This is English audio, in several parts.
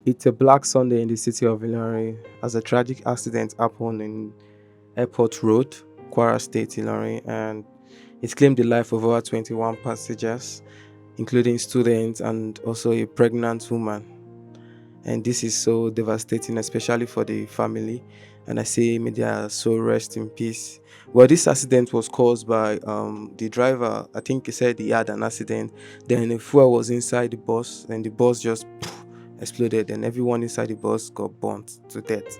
It's a black Sunday in the city of Ilorin as a tragic accident happened in Airport Road, Kwara State, Ilorin, and it claimed the life of over 21 passengers, including students and also a pregnant woman. And this is so devastating, especially for the family. And I say, may their soul rest in peace. Well, this accident was caused by the driver. I think he said he had an accident. Then the fuel was inside the bus, and the bus just exploded, and everyone inside the bus got burnt to death.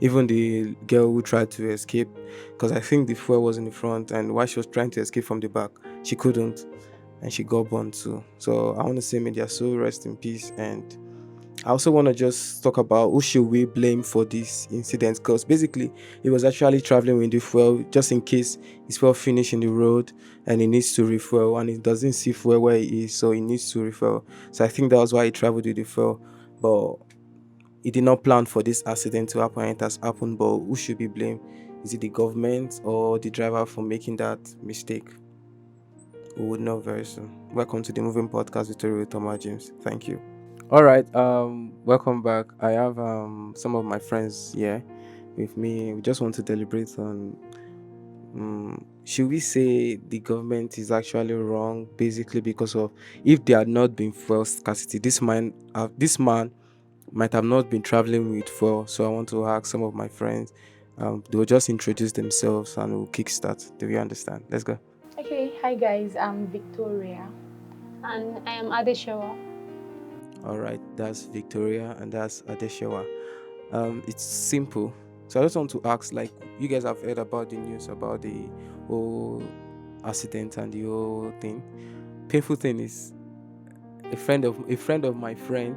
Even the girl who tried to escape, because I think the fuel was in the front, and while she was trying to escape from the back, she couldn't, and she got burnt too. So I want to say, may their soul rest in peace. And I also want to just talk about who should we blame for this incident, because basically he was actually traveling with the fuel just in case his fuel finish in the road and he needs to refuel, and he doesn't see fuel where he is, so he needs to refuel. So I think that was why he traveled with the fuel, but he did not plan for this accident to happen. It has happened, but who should be blamed? Is it the government or the driver for making that mistake? We would know very soon. Welcome to the Moving Podcast with Tori Thomas James. Thank you. All right. Welcome back. I have some of my friends here with me. We just want to deliberate on should we say the government is actually wrong, basically because of, if there had not been fuel scarcity, this man might have not been traveling with fuel. So I want to ask some of my friends. They will just introduce themselves and we'll kickstart. Do you understand? Let's go. Okay, hi guys, I'm Victoria. And I am Adeshawa. All right, that's Victoria and that's Adeshewa. It's simple. So I just want to ask, like, you guys have heard about the news about the whole accident and the whole thing. Painful thing is, a friend of my friend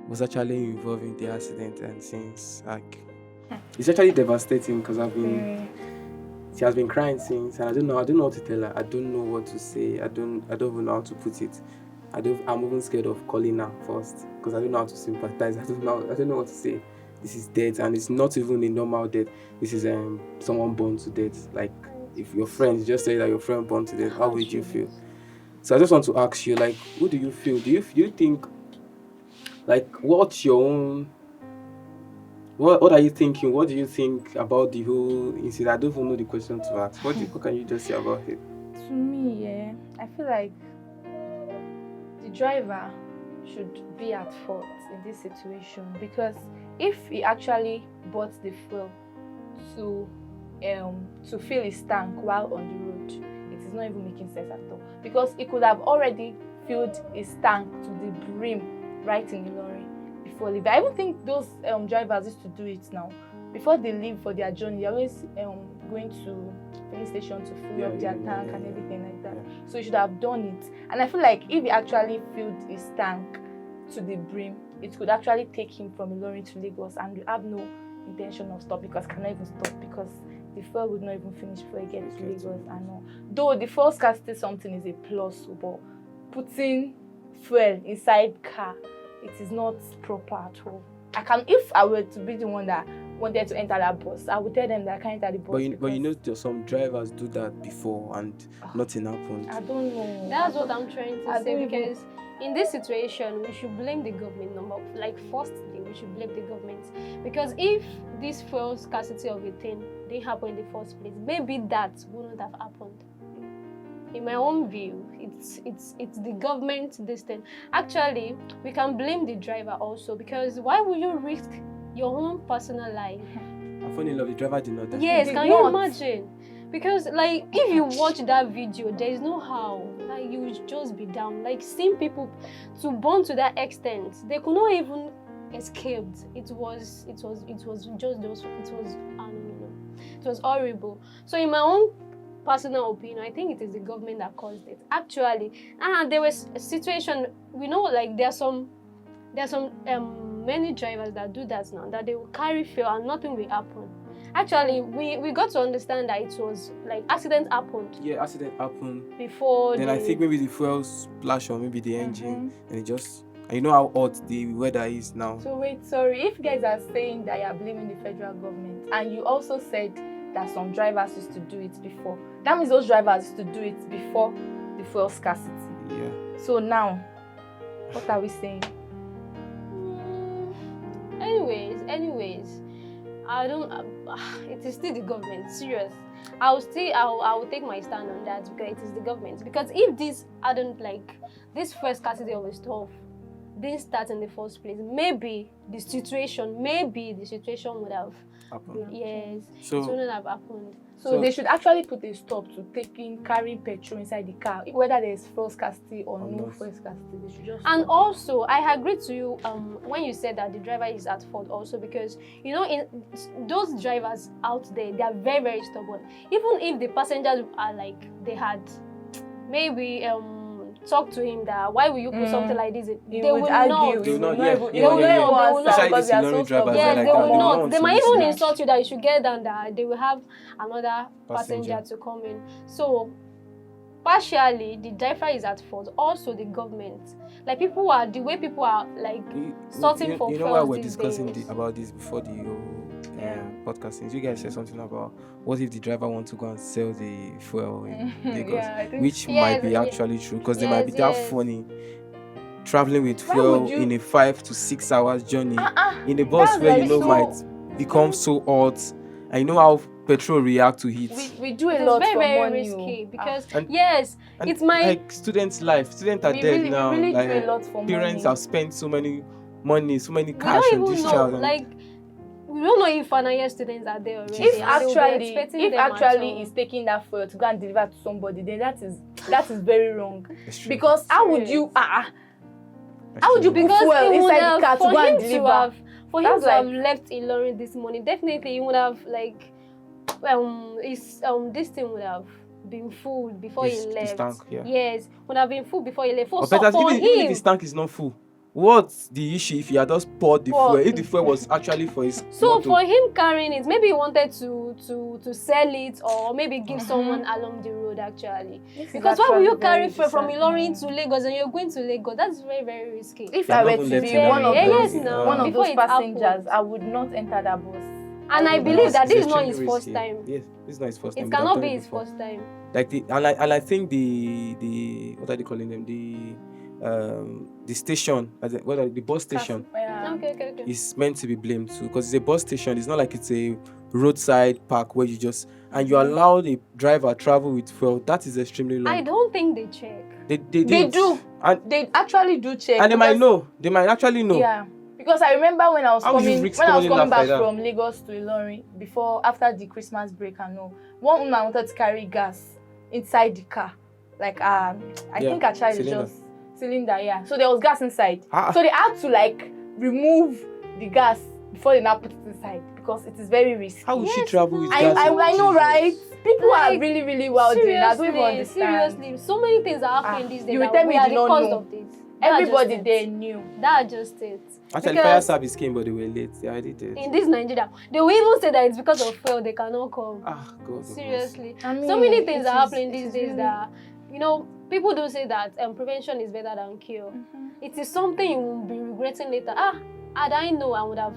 was actually involved in the accident, and since, like, it's actually devastating because she has been crying since, and I don't know what to tell her. I don't know what to say. I don't even know how to put it. I'm even scared of calling her first because I don't know how to sympathize. I don't know what to say. This is death, and it's not even a normal death. This is someone born to death. Like, if your friend just say that your friend born to death, how would you feel? So I just want to ask you, like, who do you feel? Do you think, like, what's your own? What are you thinking? What do you think about the whole incident? I don't even know the question to ask. What can you just say about it? To me, yeah, I feel like the driver should be at fault in this situation, because if he actually bought the fuel to fill his tank while on the road, it is not even making sense at all, because he could have already filled his tank to the brim right in the lorry before leaving. I even think those drivers used to do it now. Before they leave for their journey, they're always going to filling station to fill up their tank and everything like that. So he should have done it. And I feel like if he actually filled his tank to the brim, it could actually take him from Ilorin to Lagos, and you have no intention of stop, because cannot even stop, because the fuel would not even finish before he gets to Lagos and all. Though the fuel scarcity something is a plus, but putting fuel inside car, it is not proper at all. If I were to be the one that wanted to enter that bus, I would tell them that I can't enter the bus. But you know, some drivers do that before and nothing happened. I don't know. That's what I'm trying to say, because in this situation, we should blame the government. Firstly, we should blame the government, because if this fuel scarcity of a thing didn't happen in the first place, maybe that wouldn't have happened. In my own view, it's the government this thing. Actually, we can blame the driver also, because why would you risk your own personal life? I funny enough, the driver did not die. Yes, can you imagine? Because, like, if you watch that video, there is no how. Like, you would just be down. Like, seeing people to burn to that extent, they could not even escape. It was horrible. So, in my own personal opinion, I think it is the government that caused it. Actually, there was a situation. We know, like, there are some many drivers that do that now, that they will carry fuel and nothing will happen. Actually, we got to understand that it was like accident happened. Yeah, accident happened before. Then I think maybe the fuel splash or maybe the engine, and it just. And you know how hot the weather is now. So wait, sorry, if you guys are saying that you are blaming the federal government, and you also said that some drivers used to do it before, that means those drivers used to do it before the fuel scarcity. Yeah. So now, what are we saying? anyways, I don't. It is still the government. Serious. I will take my stand on that because it is the government. Because if this hadn't like this first scarcity of stuff didn't start in the first place, maybe the situation would have. Happen. Yes, So- it wouldn't have happened. So they should actually put a stop to carrying petrol inside the car, whether there's fuel scarcity or no fuel scarcity. They should just And stop. also, I agree to you when you said that the driver is at fault also because in those drivers out there, they are very, very stubborn. Even if the passengers are like they had maybe talk to him that why will you put something like this? He They would will argue. not. He would not yeah, even yeah, yeah, yeah. They will Especially because these they are lorry so drivers, stubborn. Yes, like they that. will They will not. not They might listen. even insult you that you should get down. That they will have another passenger Passenger. to come in. So partially the driver is at fault. Also the government. Like the way people are like sorting for You know why fuels we're these discussing days. about this before the podcast? Since you guys said something about what if the driver wants to go and sell the fuel in Lagos, Yeah, I think which Yes, might be yeah. actually true because they might be Yes, that yes. funny traveling with Why fuel would you- in a 5 to 6 hours journey in a That's bus where like so- might become so hot, and you know how petrol react to heat. we do a It is lot very, for very money. risky because And- yes, And it's my like students' life. Students are we dead really, now. we really like, do a lot for parents money. have spent so many money, so many we cash don't on even this know. child. and- Like we don't know if final year students are there already. If and they will be actually, expecting if them at actually all. is taking that fuel to go and deliver to somebody, then that is very wrong. It's true. Because how would you That's how would you true. put because fuel he would inside have, the car to for go and him to deliver? have for him That's to have like- left Ilorin this morning, definitely he would have like this thing would have been full before This he left. tank, yeah. Yes, would have been full before he left. Or So better, for even if him, his tank is not full, what's the issue if he had just poured the Pour- fuel? If the fuel was actually for his so motor? for him carrying it, maybe he wanted to sell it or maybe give someone along the road actually. Because why will you carry fuel from Ilorin to Lagos and you're going to Lagos? That's very, very risky. If They I have were not to even be left one of Ilorin. those, Yes, no. one of Before those it passengers, happened. I would not enter that bus. And I It's believe that this is not extremely his first risky. time. Yes, this is not his first time. It They've cannot done be it his before. first time. Like I think the what are they calling them? The station, the bus station Yeah. Okay. is meant to be blamed too, because it's a bus station. It's not like it's a roadside park where you just and you allow the driver travel with fuel. That is extremely long. I don't think they check. They They do. and They actually do check. they might because- know. They might actually know. Yeah. Because I remember when I was How would you coming risk when I was coming coming like back that? from Lagos to Ilorin after the Christmas break and all, one woman wanted to carry gas inside the car. Like I think her child is cylinder. just cylinder, yeah. So there was gas inside. Ah. So they had to like remove the gas before they now put it inside because it is very risky. How would she Yes, travel with no. gas? I know, Jesus. right? People are Like, really, really well doing. I don't even understand. Seriously, so many things are happening these days. you will that tell we me are you the don't cause know. of this. That's Everybody just there it. knew. That's just it. Actually, Because fire service came, but they were late. They already did. in this Nigeria, they will even say that it's because of fuel they cannot come. Ah, God. Seriously. I mean, So many things it are is- happening it these is days really- that, people do say that prevention is better than cure. It is something you will be regretting later. Had I know, I would have,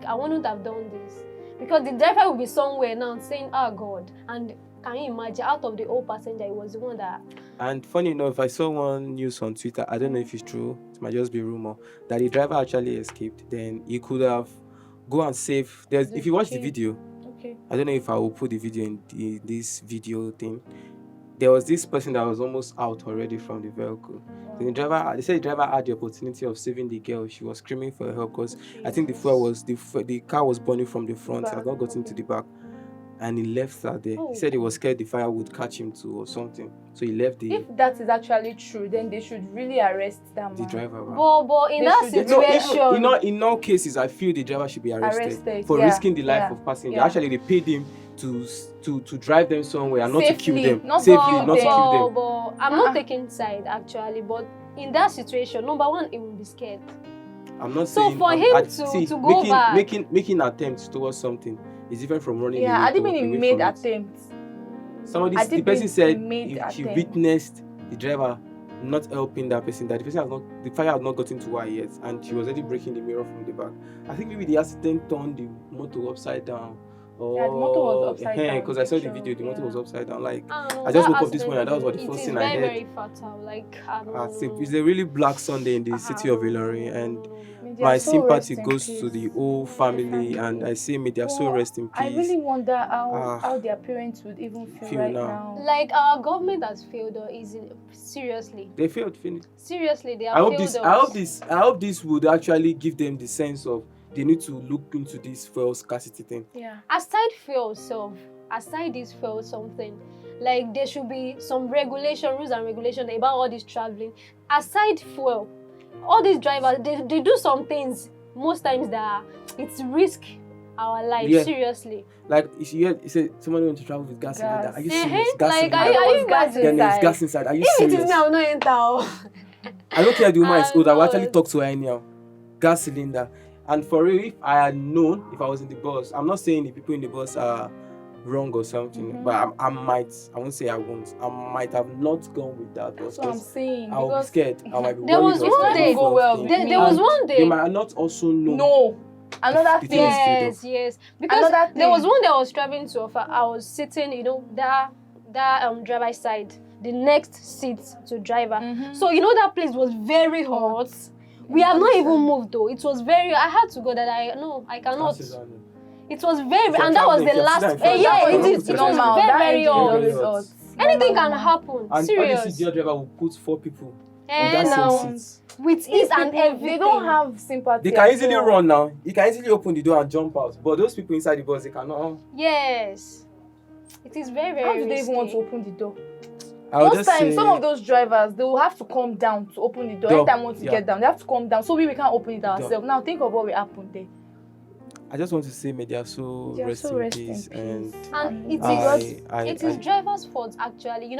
I wouldn't have done this. Because the driver will be somewhere now saying, oh God. And can you imagine, out of the old passenger, it was the one that... And funny enough, I saw one news on Twitter. I don't know if it's true. It might just be rumor that the driver actually escaped. Then he could have go and save. If you watch the video, Okay. I don't know if I will put the video in this video thing. There was this person that was almost out already from the vehicle. Then they said the driver had the opportunity of saving the girl. She was screaming for help because I think the car was burning from the front. It had not gotten to the back. And he left her there. Oh. He said he was scared the fire would catch him too or something. So he left the If that is actually true, then they should really arrest that man. driver. But in They that should- No, situation... in all cases, I feel the driver should be arrested for yeah, risking the life yeah, of passenger. yeah. Actually, they paid him to drive them somewhere and not to kill Safely, them. not to Safely, kill not to them. kill them. But I'm not taking side actually. But in that situation, number one, he will be scared. I'm not So saying for I'm- him I- to see, go back- making attempts towards something is different from running Yeah, away. I didn't mean he away made from it. attempts. Somebody, I the didn't person mean said he made he attempt. witnessed the driver not helping that person. That the fire had not gotten to her yet, and she was already breaking the mirror from the back. I think maybe the accident turned the motor upside down Yeah, the motor was Oh, upside down. because I saw the picture, video, the motor was yeah. upside down. Like, No, I just that woke up this morning and that was what the accident, first it is thing I very, heard. very fatal. Like, It's a really black Sunday in the city of no, no, Ilorin, no, no, and no, no, no. May their my soul rest sympathy in goes to peace. the whole The family, and I family. say may their soul Well, rest in I peace. really wonder Ah, how their parents would even feel feel right now. now. Like, our government has failed us easily. Seriously. They failed finish. Seriously, they have I hope failed this. us. I hope this would actually give them the sense of they need to look into this fuel scarcity thing. Yeah. Aside fuel self, aside this fuel something, like there should be some rules and regulation about all this traveling. Aside fuel, all these drivers, they do some things most times that it's risk our life. Yeah. Seriously. Like if you say somebody wants to travel with gas cylinder, are you serious? Gas Like, cylinder. are you gas imagine? Then there's inside? gas inside. Are you If it serious? is me, I will not enter. I don't care the woman is old. I will I'm actually not. talk to her anyhow. Gas cylinder. And for real, if I had known, if I was in the bus, I'm not saying the people in the bus are wrong or something, but I won't say I won't. I might have not gone with that bus That's what I'm because saying. I will be Because scared. I might be There worried was of one the day- whole go well. thing. There was And one they day. might not also know. no, another The thing is thing. filled up. Yes. Because Another there was thing. one day I was traveling to offer. I was sitting, that driver's side, the next seat to driver. So that place was very hot. We have not even moved though. It was very. I had to go. I cannot. Gases on it. It was very, If you're and that was traveling, the if you're last. sitting in front Yeah, of it the is. driver, It was normal. very, That very engine hot. is always Very hot. Anything Normal. can happen. And all the Serious. CGL driver will put 4 people on And that now, same seat. with These ease and people, everything. they don't have sympathy. They can at easily all. run now. You can easily open the door and jump out. But those people inside the bus, they cannot. Yes. It is very, very How do they even want risky. to open the door? I would Most just times, say, some of those drivers, they will have to come down to open the door. Door, Anytime want to yeah. get down, they have to come down. So we can't open it Door. ourselves. Now think of what will happen there. I just want to say, may their soul Their rest soul in rest in peace. peace. And And it I, is. It is I, driver's fault actually.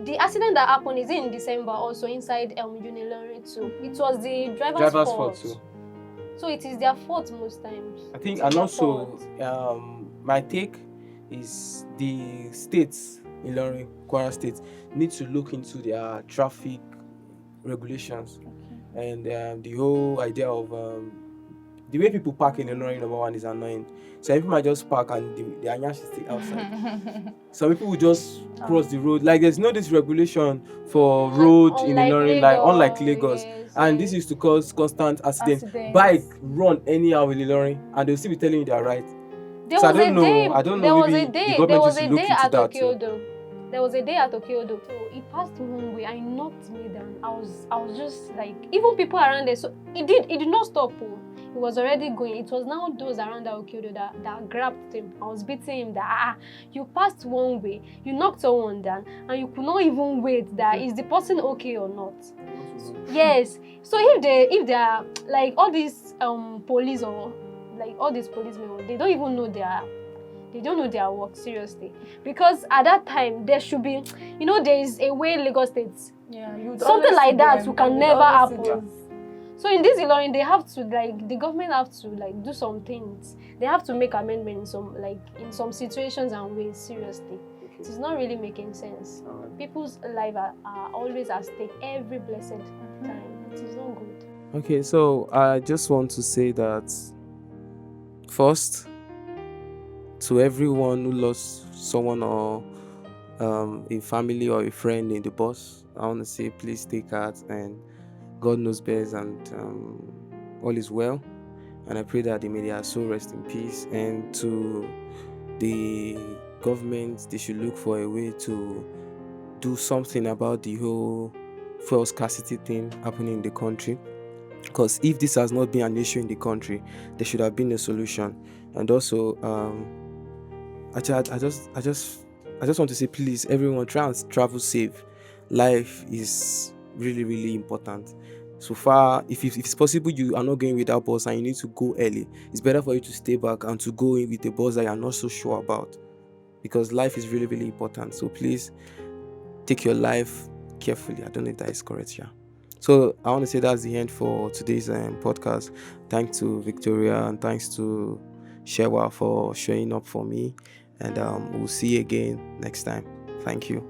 The accident that happened is in December also inside Unilorin too. It was the driver's fault. too. So it is their fault most times. I think, It is and their also, fault. my take is the states, Ilorin, Kwara State, need to look into their traffic regulations and the whole idea of the way people park in Ilorin, number one, is annoying. Some people might just park and the anyash is still outside. Some people will just cross the road. Like there's no this regulation for road in Ilorin, like unlike Lagos. yes, And yes. this used to cause constant accidents. Accidents. Bike run anyhow in Ilorin and they'll still be telling you they're right. There So I was don't a know. day. I don't know, There was maybe a day. the government There was needs a to look day into at that too. Okyodo. There was a day at Okyodo. So he passed one way. I knocked me down. I was just like, even people around there. So it did not stop. He was already going. It was now those around that Okyodo that grabbed him. I was beating him that you passed one way, you knocked someone down, and you could not even wait that is the person okay or not. Yes. So if they are like all these police or like all these policemen, they don't even know their work seriously, because at that time there should be, there is a way Lagos State, Yeah, you something like that can never happen. So in this Ilorin, they have to the government have to do some things. They have to make amendments in some situations and ways. Seriously, it is not really making sense. People's lives are always at stake every blessed time. It is not good. Okay, so I just want to say that first, to everyone who lost someone or a family or a friend in the bus, I want to say please take heart and God knows best, and all is well. And I pray that they may their soul rest in peace. And to the government, they should look for a way to do something about the whole fuel scarcity thing happening in the country. Because if this has not been an issue in the country, there should have been a solution. And also, I just want to say, please, everyone, try and travel safe. Life is really, really important. So far, if it's possible you are not going with that bus and you need to go early, it's better for you to stay back and to go in with a bus that you are not so sure about, because life is really, really important. So please take your life carefully. I don't know if that is correct, yeah. So I want to say that's the end for today's podcast. Thanks to Victoria and thanks to Shewa for showing up for me, and we'll see you again next time. Thank you.